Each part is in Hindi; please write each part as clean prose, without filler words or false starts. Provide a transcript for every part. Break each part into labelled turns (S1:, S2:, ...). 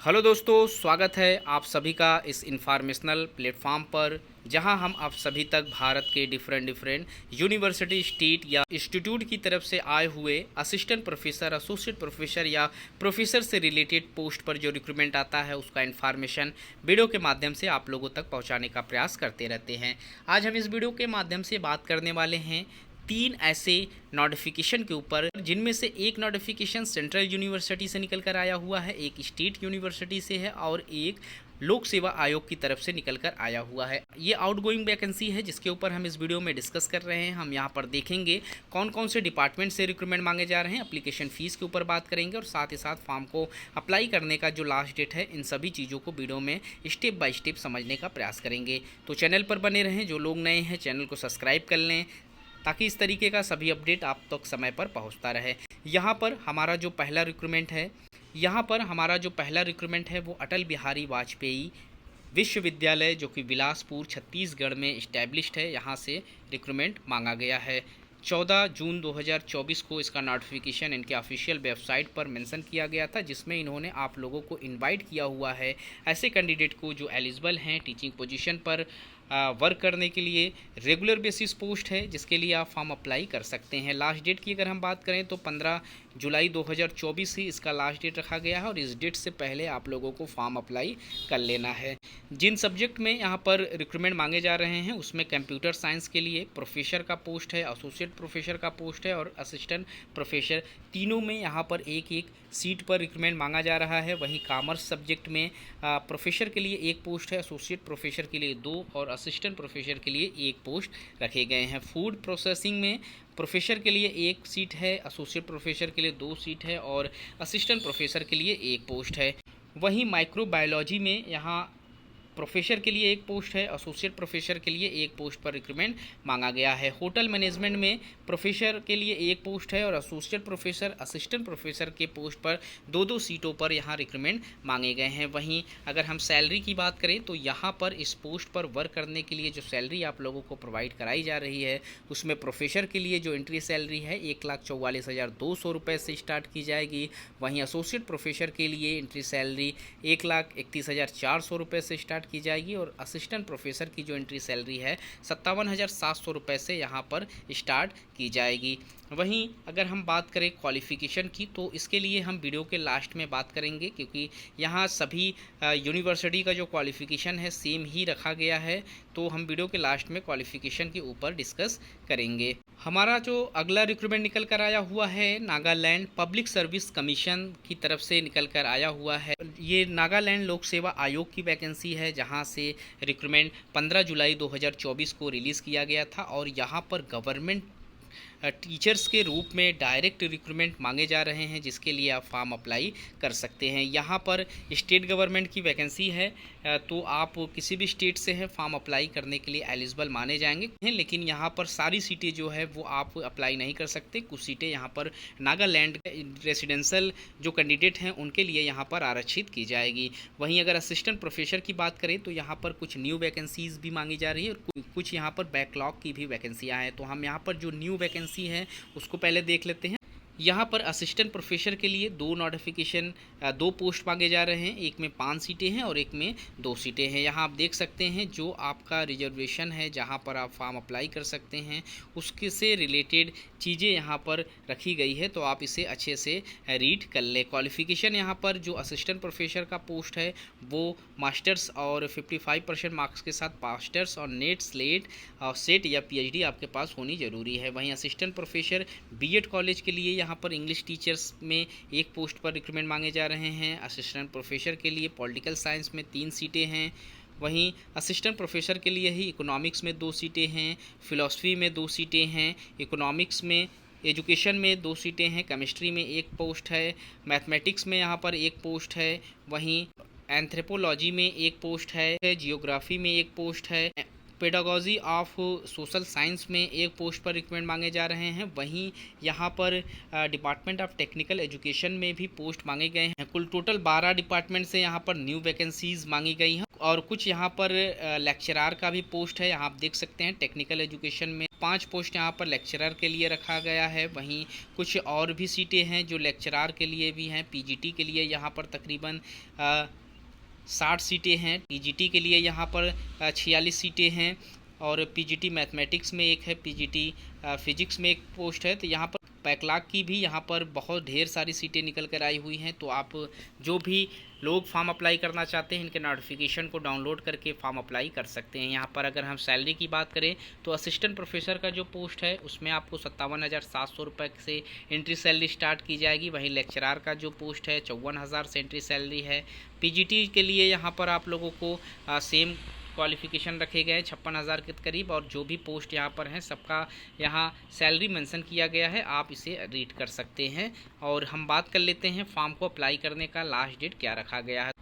S1: हेलो दोस्तों, स्वागत है आप सभी का इस इंफॉर्मेशनल प्लेटफॉर्म पर, जहां हम आप सभी तक भारत के डिफरेंट यूनिवर्सिटी, स्टेट या इंस्टीट्यूट की तरफ से आए हुए असिस्टेंट प्रोफेसर, एसोसिएट प्रोफेसर या प्रोफेसर से रिलेटेड पोस्ट पर जो रिक्रूटमेंट आता है उसका इन्फॉर्मेशन वीडियो के माध्यम से आप लोगों तक पहुंचाने का प्रयास करते रहते हैं। आज हम इस वीडियो के माध्यम से बात करने वाले हैं 3 ऐसे नोटिफिकेशन के ऊपर, जिनमें से एक नोटिफिकेशन सेंट्रल यूनिवर्सिटी से निकल कर आया हुआ है, एक स्टेट यूनिवर्सिटी से है और एक लोक सेवा आयोग की तरफ से निकल कर आया हुआ है। ये आउटगोइंग वैकेंसी है जिसके ऊपर हम इस वीडियो में डिस्कस कर रहे हैं। हम यहाँ पर देखेंगे कौन कौन से डिपार्टमेंट से रिक्रूटमेंट मांगे जा रहे हैं, एप्लीकेशन फ़ीस के ऊपर बात करेंगे और साथ ही साथ फॉर्म को अप्लाई करने का जो लास्ट डेट है, इन सभी चीज़ों को वीडियो में स्टेप बाय स्टेप समझने का प्रयास करेंगे। तो चैनल पर बने रहें, जो लोग नए हैं चैनल को सब्सक्राइब कर लें ताकि इस तरीके का सभी अपडेट आप तक समय पर पहुंचता रहे। यहाँ पर हमारा जो पहला रिक्रूटमेंट है वो अटल बिहारी वाजपेयी विश्वविद्यालय, जो कि बिलासपुर छत्तीसगढ़ में इस्टेब्लिश्ड है, यहाँ से रिक्रूटमेंट मांगा गया है। 14 जून 2024 को इसका नोटिफिकेशन इनके ऑफिशियल वेबसाइट पर मेंशन किया गया था, जिसमें इन्होंने आप लोगों को इनवाइट किया हुआ है ऐसे कैंडिडेट को जो एलिजिबल हैं टीचिंग पोजीशन पर वर्क करने के लिए। रेगुलर बेसिस पोस्ट है जिसके लिए आप फॉर्म अप्लाई कर सकते हैं। लास्ट डेट की अगर हम बात करें तो 15 जुलाई 2024 ही इसका लास्ट डेट रखा गया है और इस डेट से पहले आप लोगों को फॉर्म अप्लाई कर लेना है। जिन सब्जेक्ट में यहाँ पर रिक्रूटमेंट मांगे जा रहे हैं उसमें कंप्यूटर साइंस के लिए प्रोफेसर का पोस्ट है, एसोसिएट प्रोफेसर का पोस्ट है और असिस्टेंट प्रोफेसर, तीनों में यहाँ पर एक एक सीट पर रिक्रूटमेंट मांगा जा रहा है। वहीं कॉमर्स सब्जेक्ट में प्रोफेसर के लिए एक पोस्ट है, एसोसिएट प्रोफेसर के लिए 2 और असिस्टेंट प्रोफेसर के लिए 1 पोस्ट रखे गए हैं। फूड प्रोसेसिंग में प्रोफेसर के लिए 1 सीट है, एसोसिएट प्रोफेसर के लिए 2 सीट है और असिस्टेंट प्रोफेसर के लिए 1 पोस्ट है। वहीं माइक्रोबायोलॉजी में यहाँ प्रोफेसर के लिए 1 पोस्ट है, एसोसिएट प्रोफेसर के लिए 1 पोस्ट पर रिक्रूटमेंट मांगा गया है। होटल मैनेजमेंट में प्रोफेसर के लिए 1 पोस्ट है और एसोसिएट प्रोफेसर, असिस्टेंट प्रोफेसर के पोस्ट पर 2-2 सीटों पर यहाँ रिक्रूटमेंट मांगे गए हैं। वहीं अगर हम सैलरी की बात करें तो यहाँ पर इस पोस्ट पर वर्क करने के लिए जो सैलरी आप लोगों को प्रोवाइड कराई जा रही है उसमें प्रोफेसर के लिए जो एंट्री सैलरी है 1,44,200 रुपये से स्टार्ट की जाएगी। वहीं एसोसिएट प्रोफेसर के लिए एंट्री सैलरी 1,31,400 रुपये से स्टार्ट की जाएगी और असिस्टेंट प्रोफेसर की जो एंट्री सैलरी है 57,700 रुपये से यहाँ पर स्टार्ट की जाएगी। वहीं अगर हम बात करें क्वालिफ़िकेशन की तो इसके लिए हम वीडियो के लास्ट में बात करेंगे, क्योंकि यहाँ सभी यूनिवर्सिटी का जो क्वालिफ़िकेशन है सेम ही रखा गया है, तो हम वीडियो के लास्ट में क्वालिफ़िकेशन के ऊपर डिस्कस करेंगे। हमारा जो अगला रिक्रूटमेंट निकल कर आया हुआ है नागालैंड पब्लिक सर्विस कमीशन की तरफ से निकल कर आया हुआ है। ये नागालैंड लोक सेवा आयोग की वैकेंसी है, जहां से रिक्रूटमेंट 15 जुलाई 2024 को रिलीज़ किया गया था और यहां पर गवर्नमेंट टीचर्स के रूप में डायरेक्ट रिक्रूटमेंट मांगे जा रहे हैं, जिसके लिए आप फॉर्म अप्लाई कर सकते हैं। यहाँ पर स्टेट गवर्नमेंट की वैकेंसी है, तो आप किसी भी स्टेट से हैं फॉर्म अप्लाई करने के लिए एलिजिबल माने जाएंगे, लेकिन यहाँ पर सारी सीटें जो है वो आप अप्लाई नहीं कर सकते। कुछ सीटें यहाँ पर नागालैंड रेसिडेंशियल जो कैंडिडेट हैं उनके लिए यहाँ पर आरक्षित की जाएगी। वहीं अगर असिस्टेंट प्रोफेसर की बात करें तो यहाँ पर कुछ न्यू वैकेंसीज़ भी मांगी जा रही है और कुछ यहाँ पर बैकलॉग की भी वैकेंसियाँ हैं। तो हम यहाँ पर जो न्यू वैकेंसी है उसको पहले देख लेते हैं। यहाँ पर असिस्टेंट प्रोफेसर के लिए 2 पोस्ट मांगे जा रहे हैं, एक में 5 सीटें हैं और एक में 2 सीटें हैं। यहाँ आप देख सकते हैं जो आपका रिजर्वेशन है जहाँ पर आप फॉर्म अप्लाई कर सकते हैं उसके से रिलेटेड चीज़ें यहाँ पर रखी गई है, तो आप इसे अच्छे से रीड कर लें। क्वालिफ़िकेशन यहाँ पर जो असिस्टेंट प्रोफेसर का पोस्ट है वो मास्टर्स और 55% मार्क्स के साथ मास्टर्स और नेट स्लेट और सेट या PhD आपके पास होनी ज़रूरी है। वहीं असिस्टेंट प्रोफेसर BEd कॉलेज के लिए यहाँ पर इंग्लिश टीचर्स में 1 पोस्ट पर रिक्रूटमेंट मांगे जा रहे हैं। असिस्टेंट प्रोफेसर के लिए पॉलिटिकल साइंस में 3 सीटें हैं। वहीं असिस्टेंट प्रोफेसर के लिए ही इकोनॉमिक्स में 2 सीटें हैं, फ़िलॉसफी में 2 सीटें हैं, इकोनॉमिक्स में एजुकेशन में 2 सीटें हैं, केमिस्ट्री में 1 पोस्ट है, मैथमेटिक्स में यहाँ पर 1 पोस्ट है, वहीं एंथ्रोपोलॉजी में 1 पोस्ट है, जियोग्राफी में 1 पोस्ट है, पेडागॉजी ऑफ सोशल साइंस में 1 पोस्ट पर रिक्रूटमेंट मांगे जा रहे हैं। वहीं यहाँ पर डिपार्टमेंट ऑफ टेक्निकल एजुकेशन में भी पोस्ट मांगे गए हैं। कुल टोटल 12 डिपार्टमेंट से यहाँ पर न्यू वैकेंसीज़ मांगी गई हैं और कुछ यहाँ पर लेक्चरार का भी पोस्ट है, यहाँ आप देख सकते हैं। टेक्निकल एजुकेशन में 5 पोस्ट यहाँ पर लेक्चरर के लिए रखा गया है। वहीं कुछ और भी सीटें हैं जो लेक्चरार के लिए भी हैं। पीजीटी के लिए यहाँ पर तकरीबन 60 सीटें हैं। पीजीटी के लिए यहाँ पर 46 सीटें हैं और पीजीटी मैथमेटिक्स में एक है, पीजीटी फिजिक्स में एक पोस्ट है। तो यहाँ पर बैकलॉग की भी यहाँ पर बहुत ढेर सारी सीटें निकल कर आई हुई हैं। तो आप जो भी लोग फॉर्म अप्लाई करना चाहते हैं, इनके नोटिफिकेशन को डाउनलोड करके फॉर्म अप्लाई कर सकते हैं। यहाँ पर अगर हम सैलरी की बात करें तो असिस्टेंट प्रोफेसर का जो पोस्ट है उसमें आपको 57,700 रुपये से एंट्री सैलरी स्टार्ट की जाएगी। वहीं लेक्चरार का जो पोस्ट है 54,000 से एंट्री सैलरी है। पीजीटी के लिए यहाँ पर आप लोगों को सेम क्वालिफिकेशन रखे गए 56,000 के करीब, और जो भी पोस्ट यहाँ पर हैं सबका यहाँ सैलरी मेंशन किया गया है, आप इसे रीड कर सकते हैं। और हम बात कर लेते हैं फॉर्म को अप्लाई करने का लास्ट डेट क्या रखा गया है।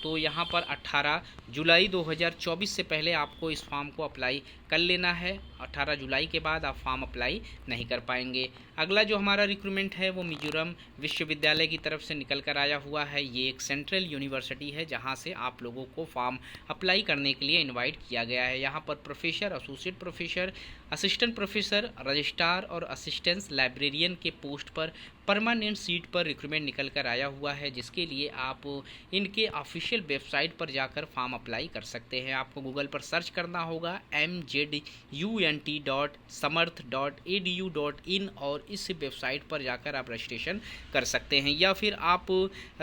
S1: तो यहाँ पर 18 जुलाई 2024 से पहले आपको इस फॉर्म को अप्लाई कर लेना है। 18 जुलाई के बाद आप फॉर्म अप्लाई नहीं कर पाएंगे। अगला जो हमारा रिक्रूटमेंट है वो मिजोरम विश्वविद्यालय की तरफ से निकल कर आया हुआ है। ये एक सेंट्रल यूनिवर्सिटी है जहाँ से आप लोगों को फॉर्म अप्लाई करने के लिए इनवाइट किया गया है। यहाँ पर professor, associate professor, assistant professor, registrar और असिस्टेंट लाइब्रेरियन के पोस्ट पर परमानेंट सीट पर रिक्रूटमेंट निकल कर आया हुआ है, जिसके लिए आप इनके ऑफिशियल वेबसाइट पर जाकर फॉर्म अप्लाई कर सकते हैं। आपको गूगल पर सर्च करना होगा mzunt.samarth.edu.in और इस वेबसाइट पर जाकर आप रजिस्ट्रेशन कर सकते हैं, या फिर आप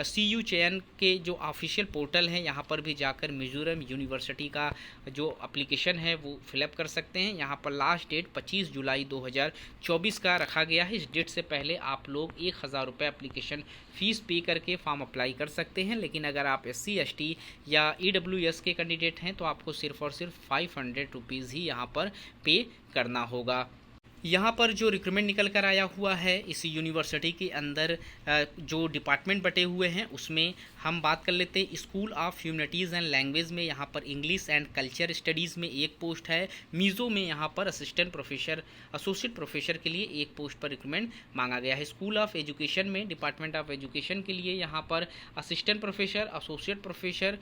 S1: CU चयन के जो ऑफिशियल पोर्टल है यहाँ पर भी जाकर मिजोरम यूनिवर्सिटी का जो एप्लीकेशन है वो फिलअप कर सकते हैं। यहाँ पर लास्ट डेट 25 जुलाई 2024 का रखा गया है। इस डेट से पहले आप लोग 1,000 रुपये एप्लीकेशन फ़ीस पे करके फॉर्म अप्लाई कर सकते हैं। लेकिन अगर आप SC ST या EWS के कैंडिडेट हैं तो आपको सिर्फ और सिर्फ 500 रुपीज़ ही यहाँ पर पे करना होगा। यहाँ पर जो रिक्रूटमेंट निकल कर आया हुआ है इस यूनिवर्सिटी के अंदर जो डिपार्टमेंट बटे हुए हैं उसमें हम बात कर लेते हैं। School of humanities and language में यहाँ पर इंग्लिश एंड कल्चर स्टडीज़ में एक पोस्ट है। मीज़ो में यहाँ पर असिस्टेंट प्रोफेसर, एसोसिएट प्रोफेसर के लिए एक पोस्ट पर रिक्रूटमेंट मांगा गया है। स्कूल ऑफ एजुकेशन में, डिपार्टमेंट ऑफ एजुकेशन के लिए यहाँ पर assistant professor, associate professor,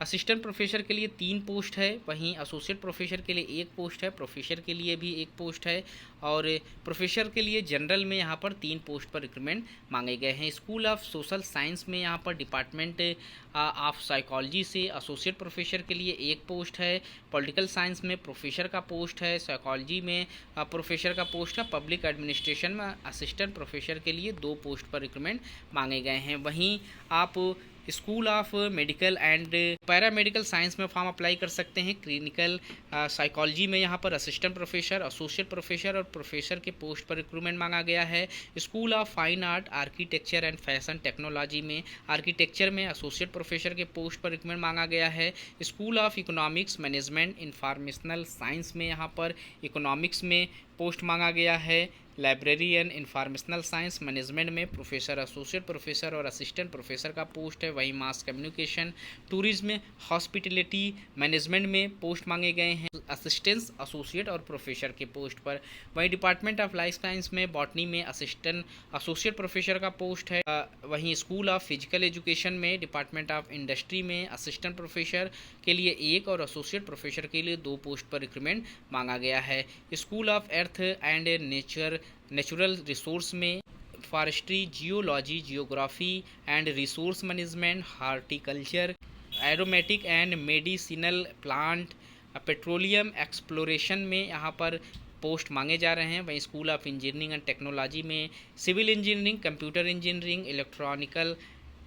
S1: assistant professor के लिए 3 पोस्ट है। वहीं एसोसिएट प्रोफेसर के लिए 1 पोस्ट है। प्रोफेसर के लिए भी 1 पोस्ट है और प्रोफेसर के लिए जनरल में यहाँ पर 3 पोस्ट पर रिक्रूटमेंट मांगे गए हैं। स्कूल ऑफ सोशल साइंस में यहाँ पर डिपार्टमेंट ऑफ साइकोलॉजी से एसोसिएट प्रोफेसर के लिए 1 पोस्ट है। पॉलिटिकल साइंस में प्रोफेसर का पोस्ट है। साइकोलॉजी में प्रोफेसर का पोस्ट है। पब्लिक एडमिनिस्ट्रेशन में असिस्टेंट प्रोफेसर के लिए 2 पोस्ट पर रिक्रूटमेंट मांगे गए हैं। वहीं आप school of medical and paramedical science में फॉर्म अप्लाई कर सकते हैं। क्लिनिकल साइकोलॉजी में यहाँ पर असिस्टेंट प्रोफेसर, एसोसिएट प्रोफेसर और प्रोफेसर के पोस्ट पर रिक्रूटमेंट मांगा गया है। School of fine art, architecture and fashion technology में आर्किटेक्चर में एसोसिएट प्रोफेसर के पोस्ट पर रिक्रूटमेंट मांगा गया है। School of economics management informational science में यहाँ पर इकोनॉमिक्स में पोस्ट मांगा गया है। लाइब्रेरियन इंफॉर्मेशनल साइंस मैनेजमेंट में प्रोफेसर, एसोसिएट प्रोफेसर और असिस्टेंट प्रोफेसर का पोस्ट है। वहीं mass communication, tourism, hospitality management में पोस्ट मांगे गए हैं असिस्टेंट, एसोसिएट और प्रोफेसर के पोस्ट पर। वहीं डिपार्टमेंट ऑफ लाइफ साइंस में बॉटनी में असिस्टेंट एसोसिएट प्रोफेसर का पोस्ट है। वहीं स्कूल ऑफ फिजिकल एजुकेशन में डिपार्टमेंट ऑफ इंडस्ट्री में असिस्टेंट प्रोफेसर के लिए 1 और एसोसिएट प्रोफेसर के लिए 2 पोस्ट पर रिक्रूटमेंट मांगा गया है। School of earth and natural resource में forestry, geology, geography and resource management, horticulture, aromatic and medicinal plant, petroleum exploration में यहाँ पर पोस्ट मांगे जा रहे हैं। वहीं school of engineering and technology में civil engineering, computer engineering, electronical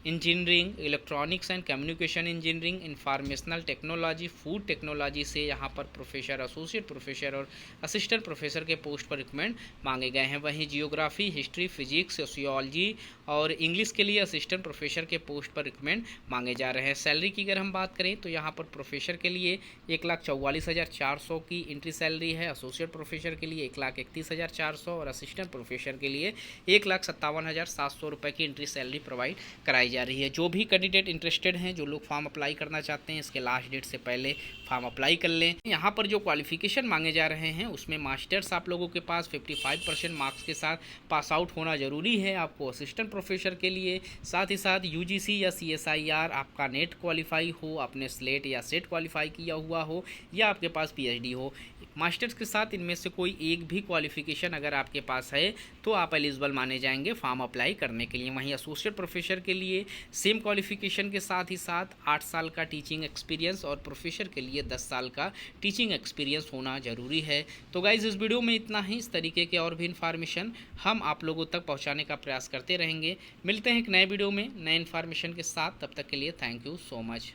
S1: engineering, electronics and communication engineering, informational technology, food technology से यहाँ पर प्रोफेसर, एसोसिएट प्रोफेसर और असिस्टेंट प्रोफेसर के पोस्ट पर रिक्रूटमेंट मांगे गए हैं। वहीं जियोग्राफी, हिस्ट्री, फिजिक्स, सोशियोलॉजी और इंग्लिश के लिए असिस्टेंट प्रोफेसर के पोस्ट पर रिक्रूटमेंट मांगे जा रहे हैं। सैलरी की अगर हम बात करें तो यहाँ पर प्रोफेसर के लिए 1,44,400 की एंट्री सैलरी है। एसोसिएट प्रोफेसर के लिए 1,31,400 और असिस्टेंट प्रोफेसर के लिए 1,57,700 रुपये की एंट्री सैलरी प्रोवाइड कराई कराई जा रही है। जो भी कैंडिडेट इंटरेस्टेड हैं, जो लोग फॉर्म अप्लाई करना चाहते हैं, इसके लास्ट डेट से पहले फॉर्म अप्लाई कर लें। यहाँ पर जो क्वालिफिकेशन मांगे जा रहे हैं उसमें मास्टर्स आप लोगों के पास 55% मार्क्स के साथ पास आउट होना ज़रूरी है आपको असिस्टेंट प्रोफेसर के लिए। साथ ही साथ यूजीसी या सीएसआईआर आपका नेट क्वालिफाई हो, आपने स्लेट या सेट क्वालिफाई किया हुआ हो, या आपके पास पीएचडी हो। मास्टर्स के साथ इनमें से कोई एक भी क्वालिफिकेशन अगर आपके पास है तो आप एलिजिबल माने जाएंगे फॉर्म अप्लाई करने के लिए। वहीं एसोसिएट प्रोफेसर के लिए सेम क्वालिफिकेशन के साथ ही साथ 8 साल का टीचिंग एक्सपीरियंस और प्रोफेसर के लिए 10 साल का टीचिंग एक्सपीरियंस होना ज़रूरी है। तो गाइज इस वीडियो में इतना ही। इस तरीके के और भी इन्फॉर्मेशन हम आप लोगों तक पहुँचाने का प्रयास करते रहेंगे। मिलते हैं एक नए वीडियो में नए इन्फॉर्मेशन के साथ। तब तक के लिए थैंक यू सो मच।